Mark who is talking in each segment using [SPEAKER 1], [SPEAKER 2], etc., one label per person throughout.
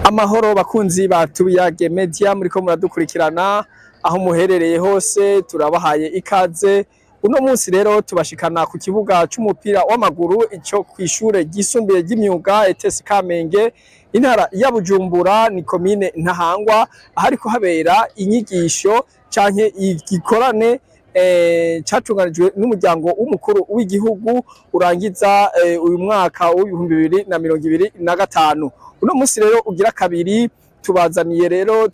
[SPEAKER 1] Amahoro bakunzi ba Tubiyage Media muriko muradukurikirana aho muherereye hose turabahaye ikaze. Uno munsi rero tubashikana ku kibuga c'umupira w'amaguru ico kwishure ryisumbuye ry'imyuga ETS Kamenge intara ya Bujumbura ni komine Ntahangwa ahariko habera inyigisho canke igikorane catunganijwe n'umuryango w'umukuru w'igihugu urangiza uyu mwaka w'2025. Uno munsi rero ugira kabiri tubazaniye rero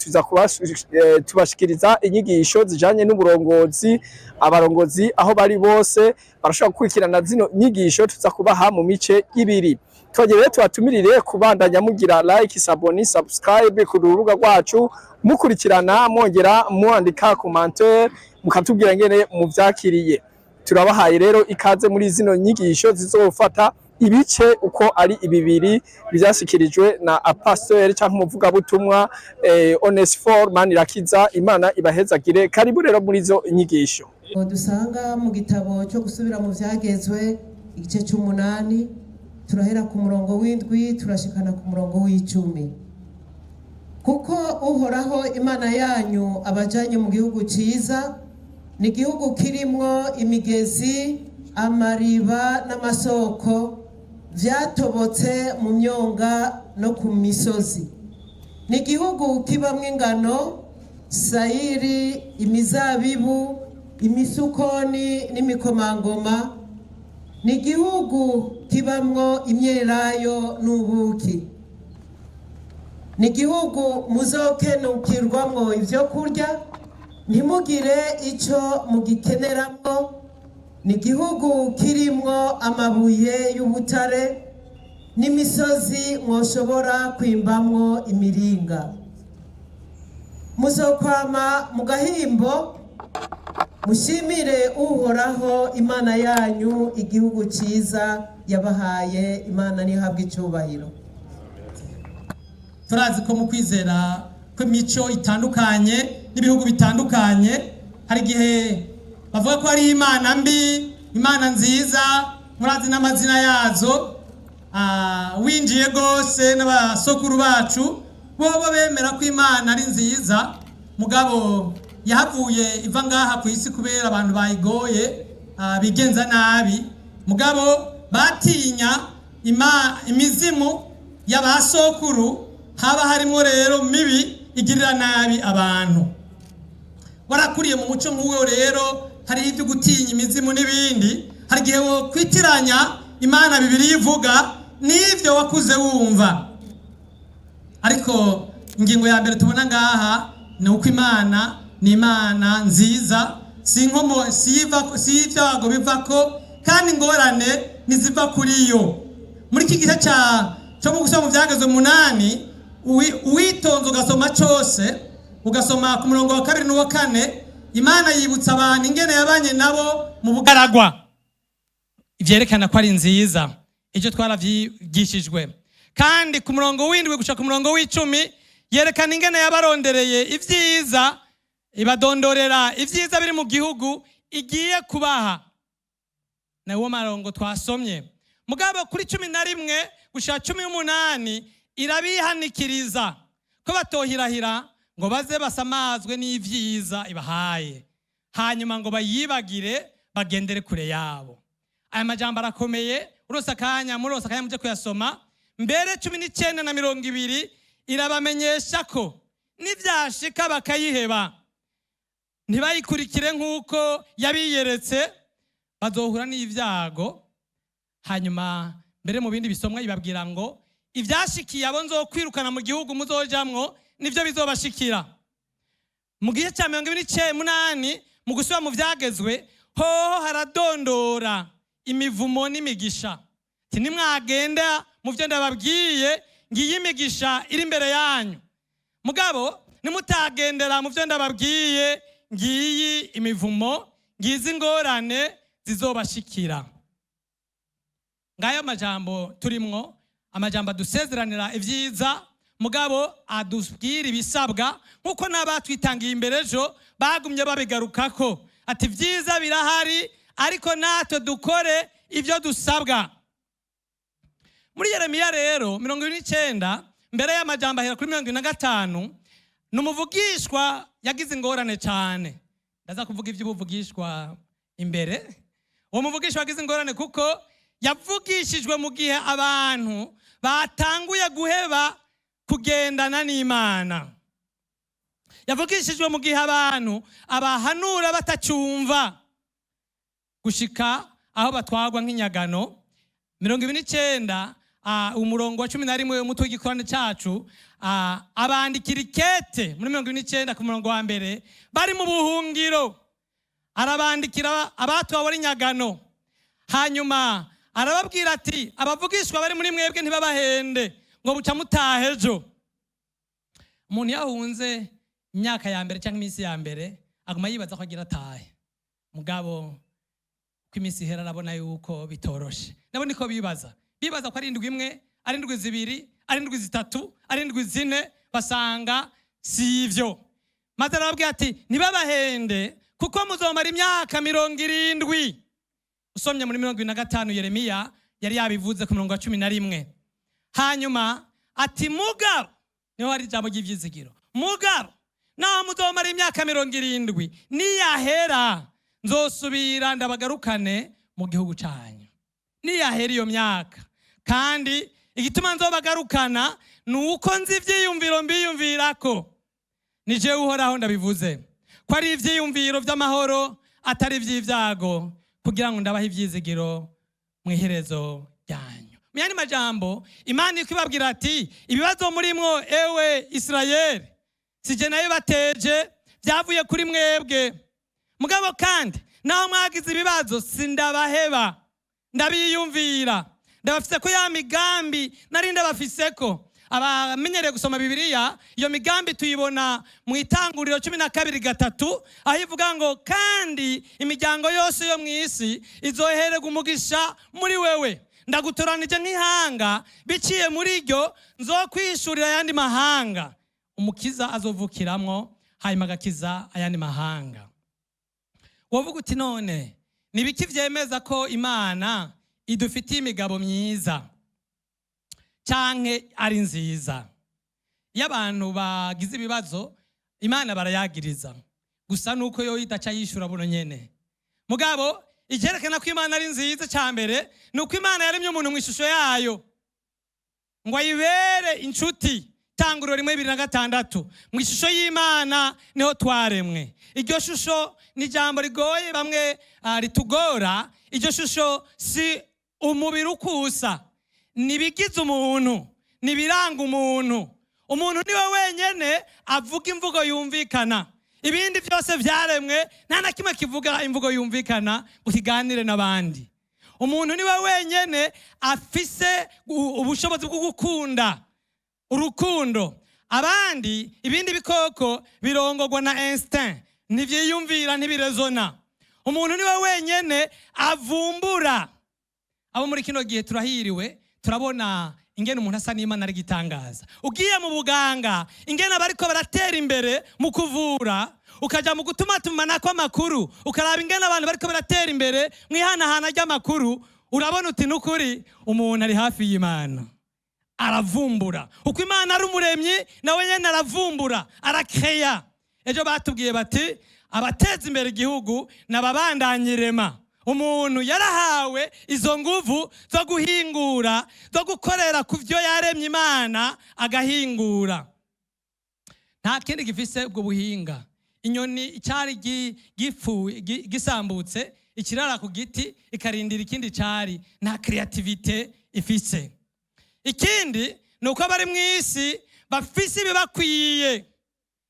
[SPEAKER 1] tubashikiriza inyigisho zijanye n'uburongozi. Abarongozi aho bari bose barashobora gukurikirana zino nyigisho tuza kubaha mu mice ibiri. Twagire rero tubatumirire kubandanya mugira like, subscribe ku rubuga rwacu mukurikirana mwongera mwandika commentaire mukatubwira ngene muvyakiriye. Turabahaye rero ikaze muri zino nyigisho zizofata ibice uko ari ibibiri byashikirijwe na pasteur cyangwa umuvuga butumwa Onesphore Manirakiza. Imana ibahezagire. Karibu rero muri zo nyigisho.
[SPEAKER 2] Dusanga mu gitabo cyo gusubira mu vyagezwe igice c'8 turahera ku murongo w'indwi turashikana ku murongo w'10. Kuko uhoraho Imana yanyu abajanye mu gihugu ciza, ni igihugu kirimwo imigezi, amariba n'amasoko vyatobotse mu myonga no ku misozi. Ni igihugu kibamwo ingano, sayiri, imizabibu, imisukoni n'imikomangoma. Ni igihugu kibamwo imyelayo n'ubuki. Ni igihugu muzokenukirwamwo ivyo kurya, ntimugire ico mugikeneramwo. Ni igihugu kirimwo amabuye y'ubutare n'imisozi mwoshobora kwimbamwo imiringa. Muzokwama mu gahimbo mushimire uhoraho Imana yanyu igihugu ciza yabahaye. Imana nihabwe icubahiro.
[SPEAKER 3] Turazi ko mu kwizera kw'imico itandukanye n'ibihugu bitandukanye hari igihe bavuga ko ari imana mbi, imana nziza, murazi n'amazina yazo. Winjiye gose n'abasokuru bacu bobo bemera ko imana ari nziza, mugabo yahavuye iva ngaha ku isi kubera abantu bayigoye, bigenza nabi, mugabo batinya imizimu y'abasokuru. Haba harimo rero mibi igirira nabi abantu. Warakuriye mu muco nk'uwo rero hari ibyo gutinya imizimu n'ibindi, hari igihe wo kwitiranya Imana Bibiliya ivuga n'ivyo wakuze wumva. Ariko ingingo ya mbere tubona ngaha ni uko Imana ni Imana nziza, si ivyago bivako kandi ingorane niziva kuri yo. Muri iki gihe cyo mu gusoma mu vyagezwe 8 uwitonze ugasoma cose, ugasoma ku murongo wa 2 n'uwa 4, Imana yibutsa abantu ingene yabanye nabo mu bugaragwa, ivyerekana ko ari nziza. Icyo twaravyigishijwe. Kandi ku murongo w'indwi gushaka ku murongo w'10 yerekana ingene yabarondereye ivyiza, ibadondorera ivyiza biri mu gihugu igiye kubaha. Na uwo marongo twasomye. Mugabo kuri 11 gushaka 18 irabihanikiriza ko batohirahira ngo baze basamazwe n'ivyiza ibahaye, hanyuma ngo bayibagire bagendere kure yabo. Aya majambo arakomeye, urose akanya muje kuyasoma. Mbere 19 na 20 irabamenyesha ko nivyashika bakayiheba ntibayikurikire nk'uko yabiyeretse bazohura n'ivyago. Hanyuma mbere mu bindi bisomwa ibabwira ngo ivyashikiye abo nzokwirukana mu gihugu muzojamwo nivyo bizobashikira. Mu gihe cya 28 mu gusubira mu vyagezwe hoho haradondora imivumo n'imigisha. Nimwagenda mu vyo ndababwiye ngiye imigisha iri imbere yanyu, mugabo nimutagendera mu vyo ndababwiye ngiyi imivumo, ngizi ingorane zizobashikira. Ngayo majambo turimwo, amajambo adusezeranira ivyiza, mugabo adubwira ibisabwa nkuko n'abatwitangiye imbere ejo bagumye babigarukako ati vyiza birahari ariko natwe dukore ivyo dusabwa. Muri Yeremiya rero 29 mbere y'amajambo ahera kuri 25 numuvugishwa yagize ingorane cyane. Ndaza kuvuga iby'ubuvugishwa imbere. Uwo muvugishwa yagize ingorane kuko yavugishijwe mu gihe abantu batanguye guheba kugendana n'Imana. Yavugishijwe mu gihe abantu abahanura batacyumva gushika aho batwagwa nk'inyagano. 29 umurongo wa 11 w'umutwe w'igikorane cyacu abandikira ikete muri 29 ku murongo wa mbere bari mu buhungiro. Arabandikira abatwawe ari nyagano, hanyuma arababwira ati abavugishwa bari muri mwebwe ntibabahende ngo buca mutaha ejo. Umuntu yahunze imyaka ya mbere cyangwa iminsi ya mbere aguma yibaza ko agira atahe, mugabo ko iminsi ihera arabona yuko bitoroshe. Nabo niko bibaza ko ari indwi imwe, ari indwi zibiri, ari indwi zitatu, ari indwi zine, basanga si ivyo. Maze arababwira ati ntibabahende kuko muzomara imyaka 70. Usomye muri 25 Yeremiya yari yabivuze ku murongo wa 11. Hanyuma ati mugaro, niho hari ijambo ry'ivyizigiro, mugaro naho muzomara imyaka 70 niyahera nzosubira ndabagarukane mu gihugu cyanyu. Niyahera iyo myaka, kandi igituma nzobagarukana nuko nzi ivyiyumviro mbiyumvirako. Ni jewe Uhoraho ndabivuze ko ari ivyiyumviro vy'amahoro atari ivy'ivyago, kugira ngo ndabahe ivyizigiro mu iherezo ryanyu. Mu yandi majambo Imana ikibabwira ati ibibazo murimwo ewe Israeli sije nayo bateje, byavuye kuri mwebwe. Mugabo kandi naho mwagize ibibazo sindabaheba, ndabiyumvira, ndabafise ko ya migambi nari ndabafiseko. Abamenyereye gusoma Bibiliya, iyo migambi tuyibona mu Itanguriro 12:3 aho ivuga ngo kandi imiryango yose yo mu isi izohererwa umugisha muri wewe, ndagutoranije nk'ihanga, biciye muri ryo nzokwishurira ayandi mahanga, umukiza azovukiramwo, hanyuma agakiza ayandi mahanga. Wovuga uti none nibiki vyemeza ko Imana idufitiye imigabo myiza canke ari nziza? Iyo abantu bagize ibibazo Imana barayagiriza, gusa nuko yo idaca yishura buno nyene. Mugabo ijerekana ko Imana ari nziza cyambere nuko Imana yaremye umuntu mu ishusho yayo ngo ayibere inshuti. Tanguriro 1:26 mu ishusho y'Imana niho twaremwe. Iryo shusho ni jambo rigoye bamwe ritugora. Iryo shusho si umubiri ukusa, nibigize umuntu, nibiranga umuntu. Umuntu niwe wenyene avuga imvugo yumvikana. Ibindi byose byaremwe nta na kimwe kivuga imvugo yumvikana ukiganire n'abandi. Umuntu niwe wenyene afise ubushobozi bwo gukunda, urukundo. Abandi ibindi bikoko birongorwa na instinct, ntivyiyumvira, ntibirezona. Umuntu niwe wenyene avumbura. Abo muri kino gihe turahiriwe, turabona ingene umuntu asa n'Imana ari gitangaza. Ugiye mu buganga ingene bariko baratera imbere mu kuvura, ukaja mu gutuma tumanako amakuru, ukaraba ingene abantu bariko baratera imbere mwihanahana ry'amakuru, urabona uti nukuri umuntu ari hafi y'Imana, aravumbura. Uko Imana ari umuremyi nawe nyene aravumbura, arakeya. Ejo batubwiye bati abateza imbere igihugu n'ababandanyirema. Umuntu yarahawe izo nguvu zo guhingura, zo gukorera ku byo yaremye Imana agahingura. Nta kindi gifise ubwo buhinga. Inyoni icyari gisambutse ikirara ku giti ikarindira ikindi cyari, nta creativity ifise. Ikindi nuko bari mu isi bafise ibibakwiye.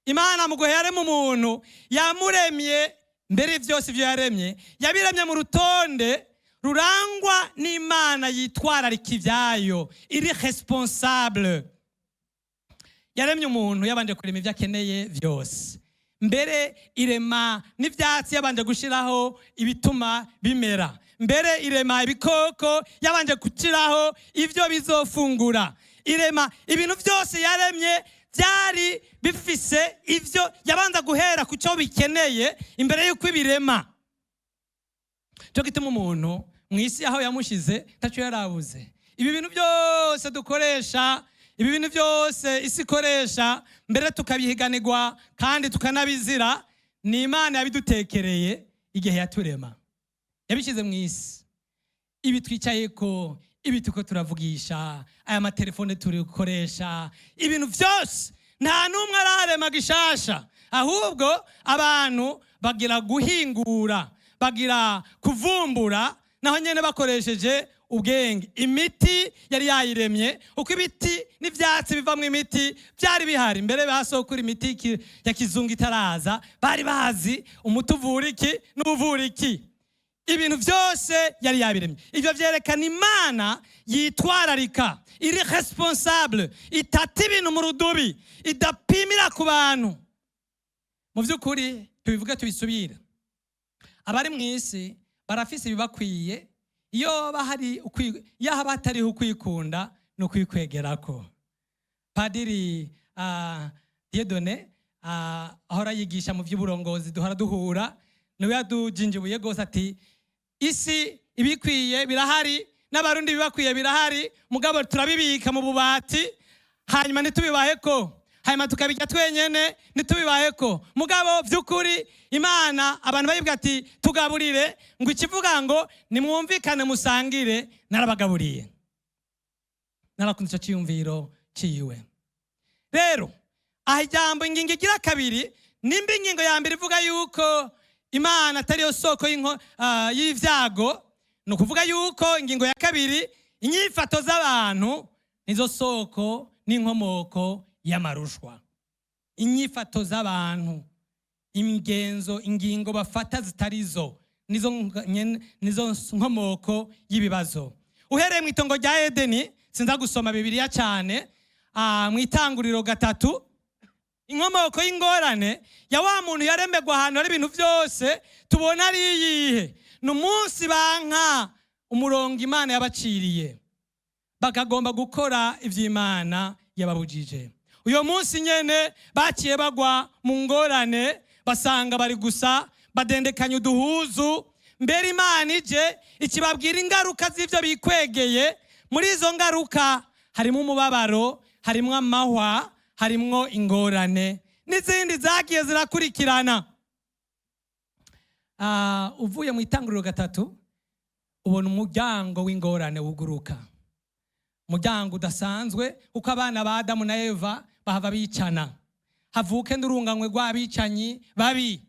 [SPEAKER 3] Imana mu guherema umuntu yamuremye, mbere byose ibyo yaremye yabiremye mu rutonde rurangwa n'Imana yitwararika ibyayo, iri responsable. Yaremye umuntu yabanje kurema ibyo akeneye byose, mbere irema n'ivyatsi yabanje gushiraho ibituma bimera, mbere irema ibikoko yabanje gushiraho ivyo bizofungura, irema ibintu byose yaremye byari bifise ivyo yabanza guhera ku cyo bikeneye imbere y'uko ibirema. Cyo gituma umuntu mu isi aho yamushize taco yarabuze. Ibi bintu byose dukoresha ibi bintu byose isi ikoresha mbere tukabihiganirwa kandi tukanabizira, ni Imana yabidutekereye igihe yaturema, yabishyize mu isi. Ibi twicaye ko, ibi tuko turavugisha, aya matelefone turi gukoresha, ibintu byose nta n'umwe ararema gishasha, ahubwo abantu bagira guhingura, bagira kuvumbura, naho nyene bakoresheje ubwenge. Imiti yari yayiremye, uko ibiti n'ivyatsi bivamwo imiti byari bihari mbere basokura imiti ya kizungu itaraza, bari bazi umuti uvura iki n'uvura iki. Ibintu byose yari yabiremye. Ivyo vyerekana Imana yitwararika, iri responsable, itata ibintu mu rudubi, idapimira ku bantu. Mu vy'ukuri tubivuge tubisubire, abari mu isi barafise ibibakwiye, iyo haba hatariho ukwikunda no kwikwegerako. Padiri Dieudonné ahora yigisha mu vy'uburongozi, duhora duhura, niwe yadujinjibuye gose ati isi ibikwiye birahari, n'abarundi bibakwiye birahari, mugabo turabibika mu bubati, hanyuma ntitubibaheko, hanyuma tukabijya twenyene ntitubibaheko. Mugabo vy'ukuri Imana abantu bayibwa ati tugaburire, ngo ikivuga ngo nimwumvikane musangire, narabagaburiye. Narakunze ico ciyumviro ciwe. Rero aha ijambo ingingo igira kabiri, nimba ingingo ya mbere ivuga yuko Imana atariyo soko y'ivyago, ni ukuvuga yuko ingingo ya kabiri, inyifato z'abantu nizo soko n'inkomoko y'amarushwa. Inyifato z'abantu, imigenzo, ingingo bafata zitarizo, nizo nkomoko y'ibibazo. Uhereye mu itongo rya Edeni, sinza gusoma Bibiliya cyane, mu Itanguriro 3, inkomoko y'ingorane ya wa muntu yaremegwa ahantu hari ibintu byose tubona ari iyihe? Ni umunsi banka umurongo Imana yabaciriye, bakagomba gukora ivy'Imana yababujije. Uyo munsi nyene baciye bagwa mu ngorane, basanga bari gusa badendekanya uduhuzu. Mbere Imana ije ikibabwira ingaruka z'ivyo bikwegeye. Muri izo ngaruka harimo umubabaro, harimo amahwa, harimwo ingorane n'izindi zagiye zirakurikirana. Uvuye mu Itanguriro 3 ubona umuryango w'ingorane wuguruka, umuryango udasanzwe, uko abana ba Adamu na Eva bahava bicana, havuke n'urunganywe rw'abicanyi babi.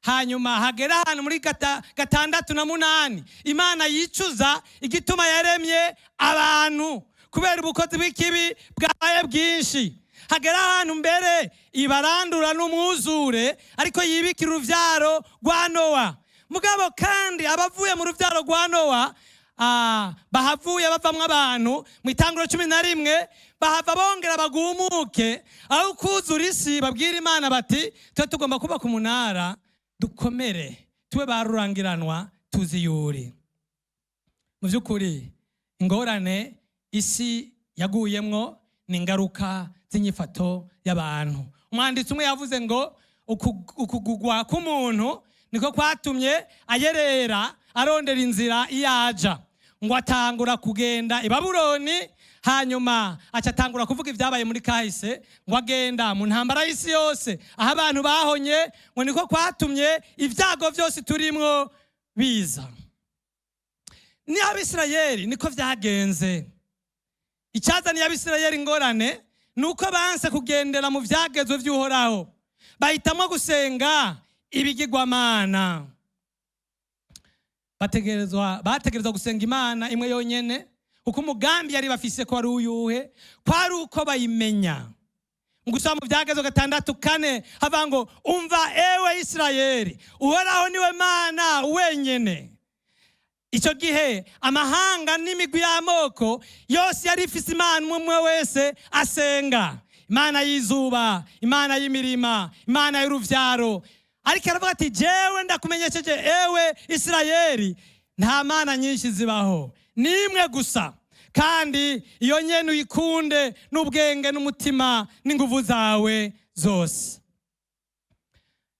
[SPEAKER 3] Hanyuma hagera ahantu muri 6 na 8 Imana yicuza igituma yaremye abantu, kubera ubukozi bw'ikibi bwabaye bwinshi. Hagera ahantu mbere ibarandura n'umwuzure, ariko yibikira uruvyaro rwa Nowa. Mugabo kandi abavuye mu ruvyaro rwa Nowa bahavuye bavamwo abantu. Mu Itanguriro 11 bahava bongera bagumuke, aho kuzura isi babwira Imana bati twe tugomba kubaka umunara dukomere, tube barurangiranwa tuziyuri. Mu vy'ukuri ingorane isi yaguyemwo ni ingaruka z'inyifato y'abantu. Umwanditsi umwe yavuze ngo ukugugwa k'umuntu niko kwatumye ayerera arondera inzira iyaja, ngo atangura kugenda i Babuloni, hanyuma acatangura kuvuga ibyabaye muri kahise, ngo agenda mu ntambara y'isi yose aho abantu bahonye, ngo niko kwatumye ibyago byose turimwo biza. Ni Abisirayeli niko vyagenze. Icyazaniye Abisirayeli ingorane nuko banse kugendera mu vyagezwe vy'Uhoraho, bahitamwo gusenga ibigirwamana. Bategerezwa gusenga Imana imwe yonyene, kuko umugambi yari bafise ko ari uyuhe, kwari uko bayimenya. Mu gusoma mu vyagezwe 6:4 hava ngo umva ewe Isirayeli, Uhoraho niwe Mana wenyene. Icyo gihe amahanga n'imigwi y'amoko yose yari ifise Imana umwe wese asenga, Imana y'izuba, Imana y'imirima, Imana y'uruvyaro. Ariko aravuga ati jewe ndakumenyesheje ewe Isirayeli, nta mana nyinshi zibaho, nimwe gusa, kandi iyo nyene uyikunde n'ubwenge n'umutima n'inguvu zawe zose.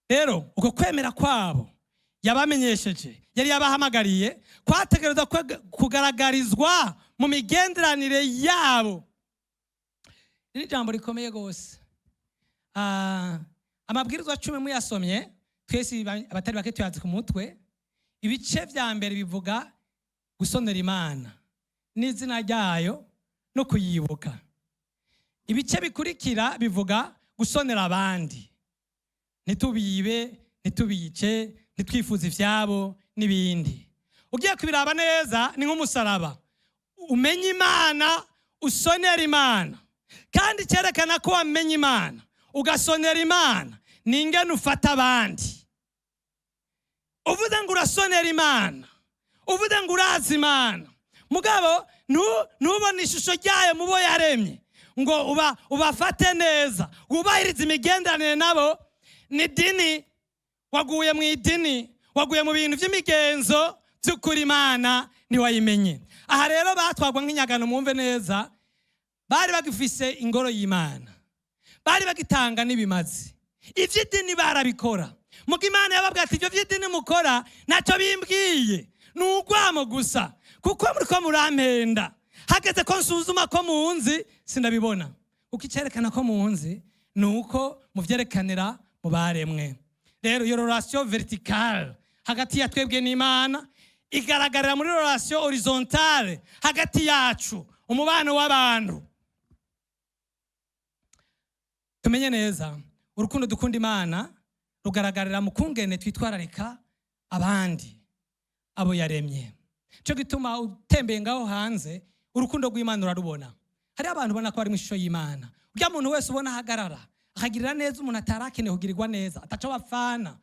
[SPEAKER 3] Rero uko kwemera kwabo yabamenyesheje, yari yabahamagariye, kwategereza kugaragarizwa mu migenderanire yabo. ni ijambo rikomeye gose. Amabwirizwa 10 muyasomye twese abatari bake tuyazi ku mutwe. Ibice vya mbere bivuga gusonera Imana n'izina ryayo no kuyibuka. Ibice bikurikira bivuga gusonera abandi, ntitubibe, ntitubice, ntitwifuza ivyabo n'ibindi. Ugiye kubiraba neza ni nk'umusaraba. Umenye Imana, usonera Imana, kandi cyerekana ko wamenye Imana ugasonera Imana ni ingene ufata abandi. Uvuze ngo urasonera Imana, uvuze ngo urazi Imana, mugabo ntubona ishusho ryayo mu bo yaremye ngo ubafate neza, ubahiriza imigenderanire nabo. Ni dini, waguye mu idini, waguye mu bintu by'imigenzo by'ukuri Imana ntiwayimenye. Aha rero batwagwa nk'inyagano, mwumve neza, bari bagifise ingoro y'Imana, bari bagitanga n'ibimazi. Ivy'idini barabikora, muko Imana yababwira ati ibyo vy'idini mukora ntacyo bimbwiye, ni urwamo gusa, kuko muriko murampenda. Hageze ko nsuzuma ko munzi sindabibona. Ukicerekana ko munzi ni uko muvyerekanira mu baremwe. Rero iyo relation verticale hagati ya twebwe n'Imana igaragarira muri relation horizontale hagati yacu, umubano w'abantu. Tumenye neza urukundo dukunda Imana rugaragarira mu kungene twitwararika abandi abo yaremye. Cyo gituma utembeye ngaho hanze urukundo rw'Imana urarubona. Hari abantu ubona ko bari mu ishusho y'Imana. Urya muntu wese ubona ahagarara akagirira neza umuntu atarakeneye kugirirwa neza, ataco bafana,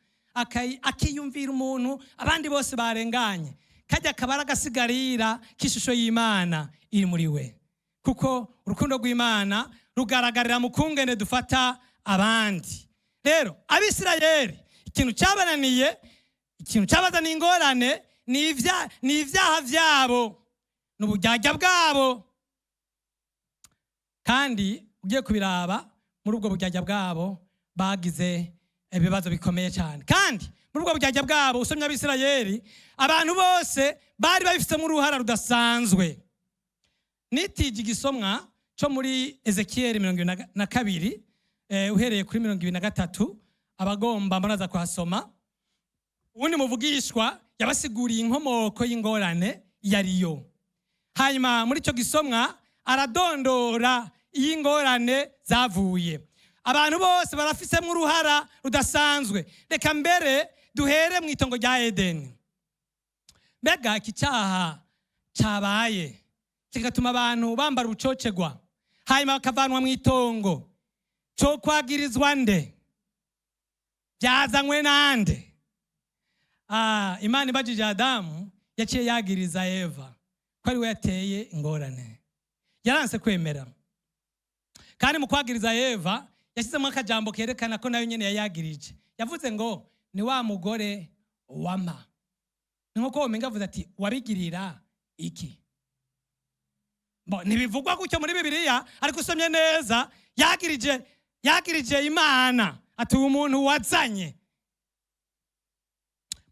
[SPEAKER 3] akiyumvira umuntu abandi bose barenganye, kajya kabara gasigarira k'ishusho y'Imana iri muri we. Kuko urukundo rw'Imana rugaragarira mu kungene dufata abandi. Rero Abisirayeli ikintu cyabananiye, ikintu cyabazana ingorane ni ivyaha vyabo n'uburyarya bwabo. Kandi ugiye kubiraba muri ubwo buryarya bwabo bagize ibibazo bikomeye cyane. Kandi muri ubwo buryarya bwabo usomye Abisirayeli, abantu bose bari babifitemo uruhara rudasanzwe. Nitije igisomwa cyo muri Ezekiel 22 uhereye kuri 23 abagomba muraza kuhasoma. Ubundi muvugishwa yabasiguriye inkomoko y'ingorane yariyo. Hanyuma muri cyo gisomwa aradondora y'ingorane zavuye. Abantu bose barafisemo uruhara rudasanzwe. Reka mbere duhere mu itongo rya Edeni. Mbega iki cyaha cyabaye kigatuma abantu bambara ubucocegwa, hanyuma bakavanwa mu itongo, cyo kwagirizwa nde? Byazanywe nande? Imana ibajije Adamu yaciye yagiriza Eva ko ari we yateye ingorane. Yaranse kwemera. Kandi mu kwagiriza Eva yashyizemo akajambo kerekana ko nayo nyene yayagirije. Yavuze ngo ni wa mugore wama. Nkuko womenga avuze ati wabigirira iki? Ntibivugwa gutyo muri Bibiliya, ariko usomye neza yagirije Imana ati umuntu wazanye.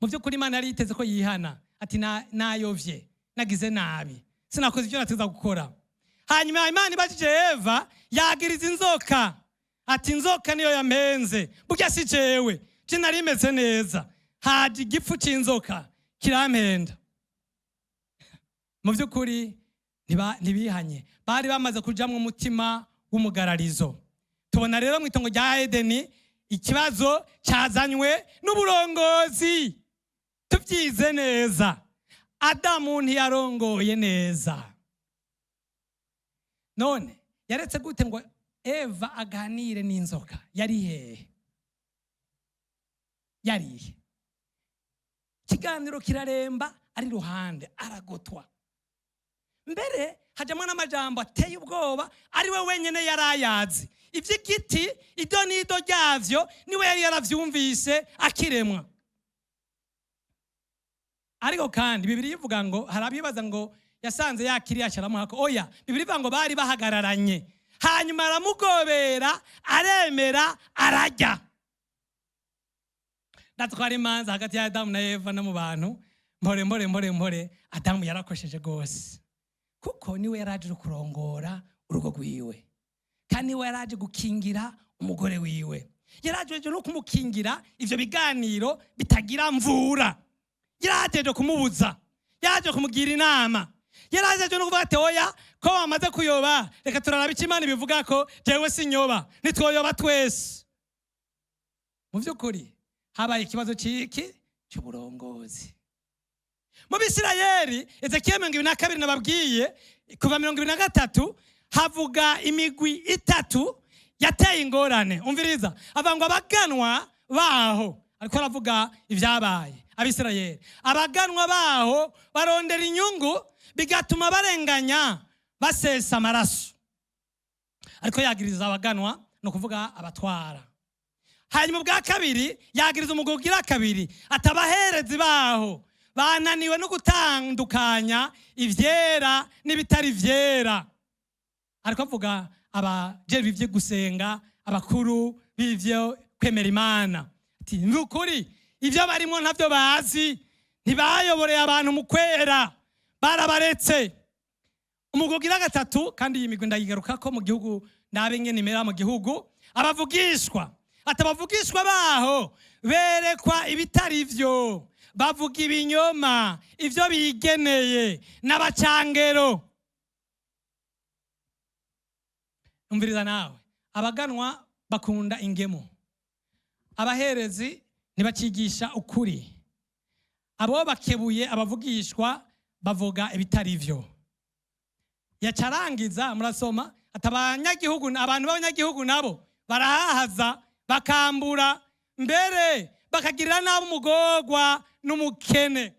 [SPEAKER 3] Mu by'ukuri Imana yari yiteze ko yihana, ati nayovye, nagize nabi, sinakoze ibyo nateza gukora. Hanyuma Imana ibajije Eva yagiriza inzoka, ati inzoka niyo yamenze, burya si jewe, je nari imeze neza, haje igifu c'inzoka kirampenda. Mu by'ukuri ntibihanye, bari bamaze kujamwe umutima w'umugararizo. Tubona rero mu itongo rya Edeni ikibazo cyazanywe n'uburongozi. Tubyize neza, Adamu ntiyarongoye neza. None yaretse gute ngo Eva aganire n'inzoka? Yari hehe? Yarihe? Ikiganiro kiraremba, ari ruhande aragotwa. Mbere hajamwe n'amajambo ateye ubwoba, ari we wenyene yarayazi. Ivy'igiti ido n'ido ryavyo niwe yari yaravyumvise akiremwa. Ariko kandi Bibiliya ivuga ngo harabibaza ngo yasanze yakiriye asharamuhako. Oya, Bibiliya ivuga ngo bari bahagararanye, hanyuma aramugobera, aremera, arajya. Ndatwara imanza hagati ya Adamu na Eva no mu bantu. Mpore Adamu yarakosheje gose, kuko niwe yaraje kurongora urugo rwiwe. kandi we yaraje gukingira umugore wiwe, yaraje no kumukingira ivyo biganiro bitagira mvura, yaraje kumubuza, yaraje kumugira inama, yaraje no kuvuga ati oya ko wamaze kuyoba reka turaraba icyo Imana ibivuga ko jewe sinyoba nitwoyoba twese. Mu by'ukuri habaye ikibazo cy'iki cy'uburongozi mu Bisirayeli. Ezekiel 22 nababwiye kuva 23 havuga imigwi itatu yateye ingorane. Umviriza, avangwa abaganwa baho, ariko aravuga ibyabaye Abisirayeli. Abaganwa baho barondera inyungu bigatuma barenganya basesa amaraso, ariko yagiriza abaganwa no kuvuga abatwara. Hanyuma bwa kabiri yagiriza umugogira kabiri atabaherezi baho bananiwe no gutandukanya ivyera n'ibitari vyera, ariko avuga abajejwe ivyo gusenga, abakuru b'ivyo kwemera Imana. Ati n'ukuri ivyo barimo ntavyo bazi, ntibayoboreye abantu mu kwera, barabaretse. Umugogira gatatu, kandi iyi migwi ndayigaruka ko mu gihugu nabe ngene imera mu gihugu, abavugishwa. Atabavugishwa baho berekwa ibitari vyo, bavuga ibinyoma, ivyo bigeneye n'abacangero. Umviriza nawe, abaganwa bakunda ingemo, abaherezi ntibacigisha ukuri, abo bakebuye abavugishwa bavuga ibitari vyo. Yacarangiza murasoma atabanyagihugu, abantu b'abanyagihugu nabo barahahaza bakambura, mbere bakagirira nabo umugorwa n'umukene.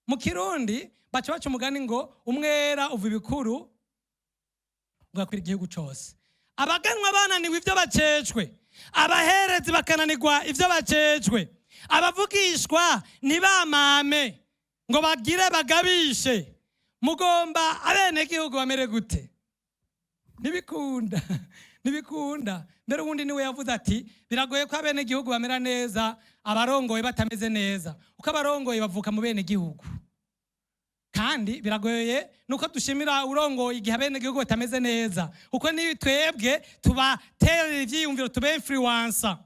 [SPEAKER 3] Mu Kirundi baca baca umugani ngo umwera uva ibikuru ugakwira igihugu cyose. Abaganwa bananiwe ivyo bacecwe, abaherezi bakananirwa ivyo bacecwe, abavugishwa ntibamame ngo bagire bagabishe. Mugomba abenegihugu bamere gute? Ntibikunda, ntibikunda. Mbere ubundi niwe yavuze ati biragoye ko abenegihugu bamera neza abarongoye batameze neza, uko abarongoye bavuka mu benegihugu. Kandi biragoye nuko dushimira urongoye igihe abenegihugu batameze neza, uko ni twebwe tubaterera ivyiyumviro, tube influencer.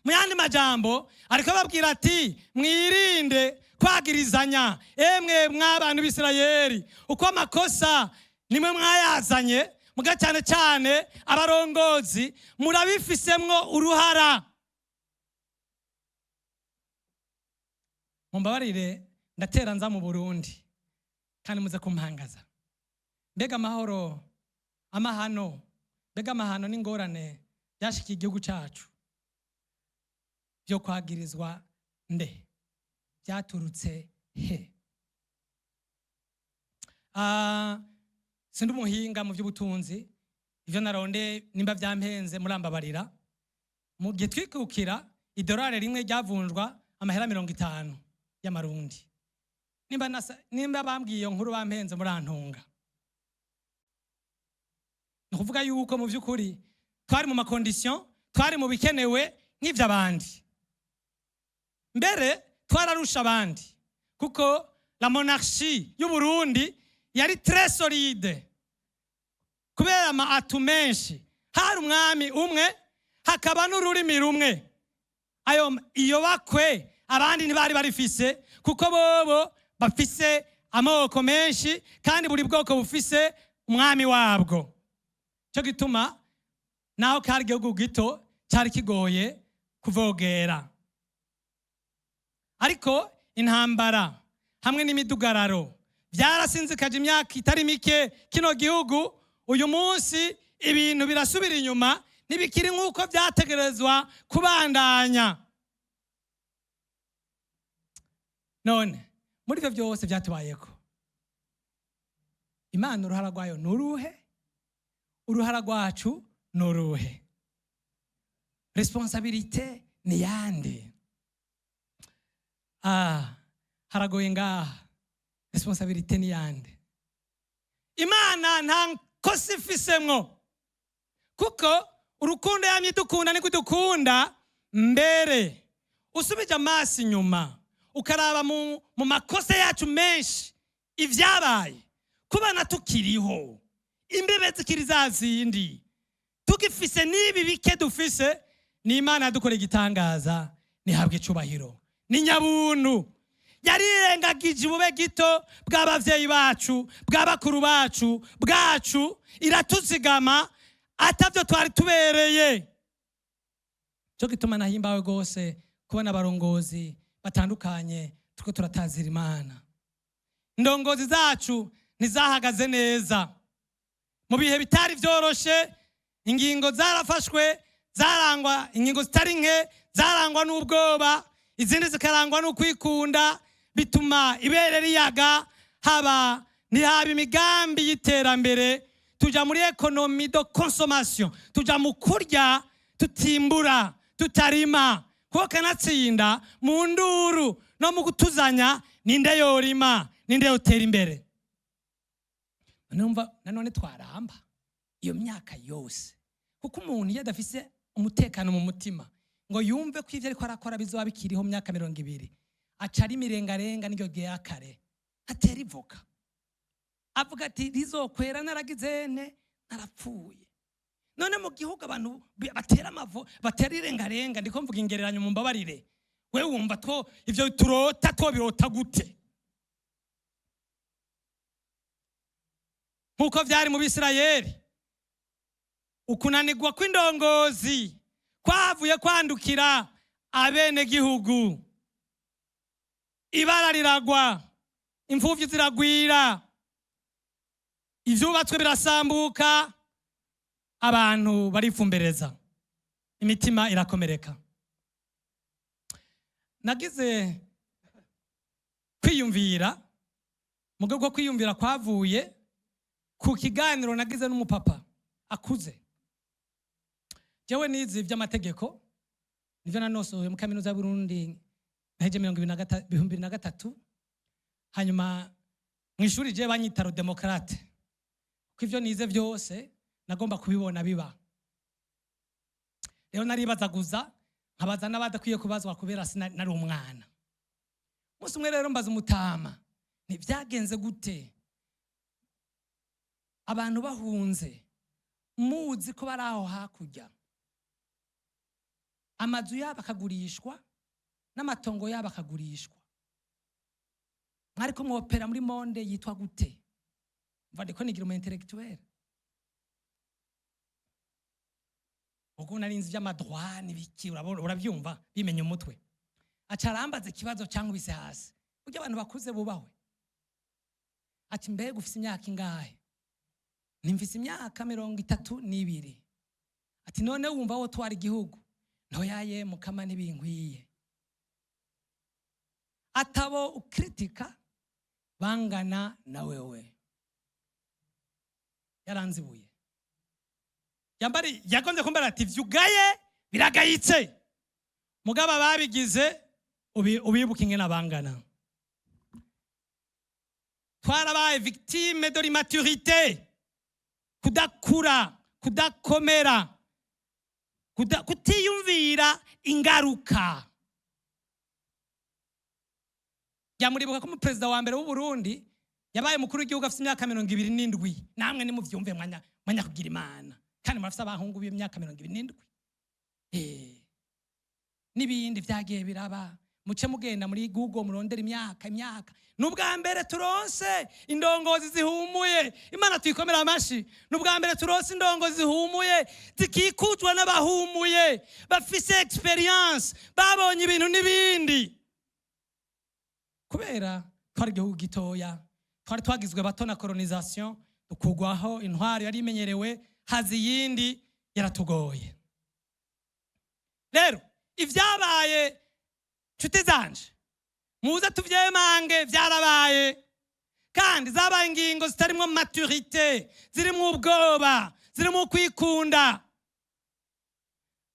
[SPEAKER 3] Mu yandi majambo ariko babwira ati mwirinde kwagirizanya, emwe mw'abantu b'Isirayeli, uko amakosa nimwe mwayazanye, muga cyane cyane abarongozi murabifisemwo uruhara. Mumbabarire ndatera nza mu Burundi kandi muze kumpangaza. Mbega amahoro, amahano, mbega amahano n'ingorane byashikiye igihugu cyacu byo kwagirizwa nde? Byaturutse he? Sindi umuhinga mu by'ubutunzi, ivyo naronde nimba vyampenze murambabarira. Mu gihe twikukira idolari rimwe ryavunjwa amahera 50 y'amarundi. Nimba bambwiye iyo nkuru bampenze murantunga. Nukuvuga yuko mu by'ukuri twari mu makondisiyo, twari mu bikenewe nk'ivy'abandi, mbere twararusha abandi, kuko la monarchie y'u Burundi yari très solide kubera atu menshi. Hari umwami umwe hakaba n'ururimi rumwe. Iyo bakwe abandi ntibari barifise, kuko bobo bafise amoko menshi kandi buri bwoko bufise umwami wabwo. Cyo gituma naho kari igihugu gito cyari kigoye kuvogera. Ariko intambara hamwe n'imidugararo byarasinzikaje imyaka itari mike kino gihugu. Uyu munsi ibintu birasubira inyuma, ntibikiri nk'uko byategerezwa kubandanya. None muri ivyo byose byatubayeko, Imana uruhara rwayo nuruhe? Uruhara rwacu nuruhe? Responsabilité ni yande? Haragoye ngaha. Responsabilité ni yande? Imana nta kosa ifisemwo, kuko urukundo yamye dukunda niko dukunda mbere. Usubije amaso inyuma ukaraba mu makosa yacu menshi, ivyabaye kubana tukiriho, imbibe zikiri za zindi tugifise n'ibi bike dufise, ni Imana yadukoreye igitangaza, nihabwe icubahiro. Ni nyabuntu yarirengagije ubube gito bw'abavyeyi bacu, bw'abakuru bacu, bwacu, iratuzigama atavyo twari tubereye. Cyo gituma nahimbawe gose kubona abarongozi batandukanye tuko turatazira Imana. Indongozi zacu ntizahagaze neza mu bihe bitari vyoroshe, ingingo zarafashwe zarangwa, ingingo zitari nke zarangwa n'ubwoba, izindi zikarangwa n'ukwikunda, bituma ibere riyaga, ntihaba imigambi y'iterambere, tuja muri ekonomi de consommation, tuja mu kurya tutimbura, tutarima, kuko kanatsinda mu nduru no mu gutuzanya, ninde yorima, ninde yotera imbere. Nanone twaramba iyo myaka yose, kuko umuntu iyo adafise umutekano mu mutima ngo yumve ko ivyo ariko arakora bizoba bikiriho mu myaka 20, aca ari mirengarenga n'iryo gihe akare atera ivoka, avuga ati rizokwera naragizene narapfuye. None mu gihugu abantu batera amavo, batera irengarenga, ndiko mvuga ingereranyo mu mbabarire, we wumva two ivyo turota birota gute? Nkuko vyari mu Bisirayeli, ukunanirwa kw'indongozi kwavuye kwandukira abene gihugu, ibara riragwa, imfuvyi ziragwira, ivyubatswe birasambuka, abantu barifumbereza, imitima irakomereka. Nagize kwiyumvira, mu bwo kwiyumvira kwavuye ku kiganiro nagize n'umupapa akuze. Jewe nizi vy'amategeko, nivyo nanosohoye mu kaminuza ya Burundi naheje 2023, hanyuma mw'ishuri je banyita demokrate, ko ivyo nize vyose nagomba kubibona biba. Rero naribazaguza, nkabaza n'abadakwiye kubazwa kubera nari umwana. Musi umwe rero mbaza umutama, ntivyagenze gute abantu bahunze muzi ko bari aho hakurya, amazu yabo akagurishwa n'amatongo yabo akagurishwa, mwariko mwopera muri monde yitwa gute? Mva ndiko nigira umu intellectuel, ubwo narinzi vy'amadroit n'ibiki, uravyumva bimenya umutwe. Aca arambaza ikibazo cankubise hasi, burya abantu bakuze bubahwe. Ati mbega ufise imyaka ingahe? Nimfise imyaka 32. Ati none wumva wo twari igihugu? Ntoyaye mukama nibinkwiye. Atabo ukritika bangana na wewe. Yaranzibuye. Yambari yagonze kumbara ati vyugaye biragayitse. Mugaba babigize ubibuka ingena bangana. Twarabaye victime de l'immaturité, kudakura, kudakomera, kutiyumvira ingaruka. Yamuribuka ko umuperezida wa mbere w'u Burundi yabaye mukuru w'igihugu afite imyaka 27. Namwe nimuvyumve mwanya kugira Imana, kandi murafite abahungu b'imyaka 27. Nibindi vyagiye biraba, muce mugenda muri Google murondera imyaka. Nubwa mbere turonse indongozi zihumuye, Imana tuyikomera amashi. Nubwa mbere turonse indongozi zihumuye, zikikujwe n'abahumuye, bafise experience, babonye ibintu n'ibindi. Kubera twari igihugu gitoya, twari twagizwe bato na colonisation, tukugwaho intwari yari imenyerewe, hazi yindi yaratugoye. Rero ivyabaye nshuti zanje, muze tuvyemange, vyarabaye, kandi zabaye ingingo zitarimwo maturité, zirimwo ubwoba, zirimwo kwikunda.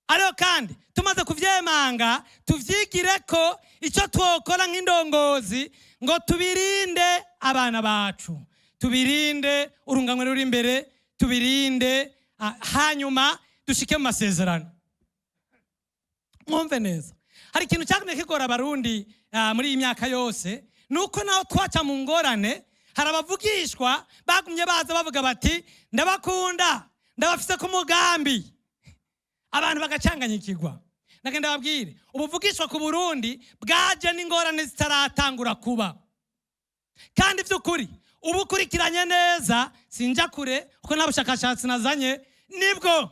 [SPEAKER 3] Ariko kandi tumaze kuvyemanga, tuvyigireko ico twokora nk'indongozi ngo tubirinde abana bacu, tubirinde urunganwe ruri imbere, tubirinde hanyuma dushike mu masezerano. Mwumve neza, hari ikintu cyatumye kigora abarundi muri iyi myaka yose, nuko naho twaca mu ngorane hari abavugishwa bagumye baza bavuga bati ndabakunda ndabafise ku mugambi, abantu bagacanganyikirwa. Nagenda babwire ubuvugishwa ku Burundi bwaje n'ingorane zitaratangura kuba, kandi by'ukuri ubukurikiranye neza sinja kure kuko nta bushakashatsi nazanye, nibwo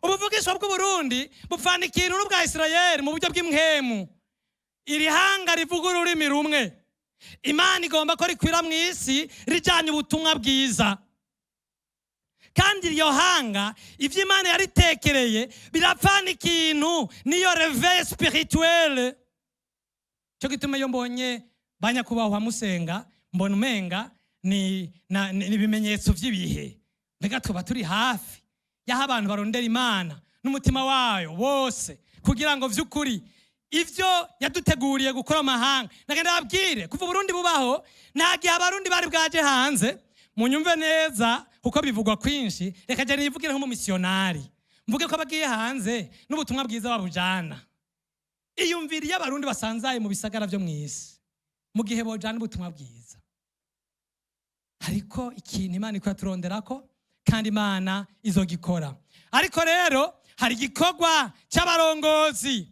[SPEAKER 3] ubuvugishwa bw'u Burundi bupfana ikintu n'ubwa Isirayeli mu buryo bw'imhemu. Iri hanga rivuga ururimi rumwe, Imana igomba ko rikwira mu isi rijanye ubutumwa bwiza, kandi iryo hanga ivyo Imana yaritekereye birapfana ikintu, niyo réveil spirituel. Cyo gituma iyo mbonye banyakubahwa musenga mbona umenga ni ibimenyetso vy'ibihe, mbega tuba turi hafi y'aho abantu barondera Imana n'umutima wayo wose, kugira ngo vy'ukuri ivyo yaduteguriye gukora amahanga. Nagenda babwire kuva Burundi bubaho nta gihe abarundi bari bwaje hanze, munyumve neza kuko bivugwa kwinshi. Reka je nivugire nk'umumisiyonari, mvuge ko abagiye hanze n'ubutumwa bwiza babujana. Iyumviriye abarundi basanzaye mu bisagara vyo mw'isi mu gihe bojana ubutumwa bwiza. Ariko ikintu Imana iko yaturonderako kandi Imana izogikora. Ariko rero hari igikorwa cy'abarongozi,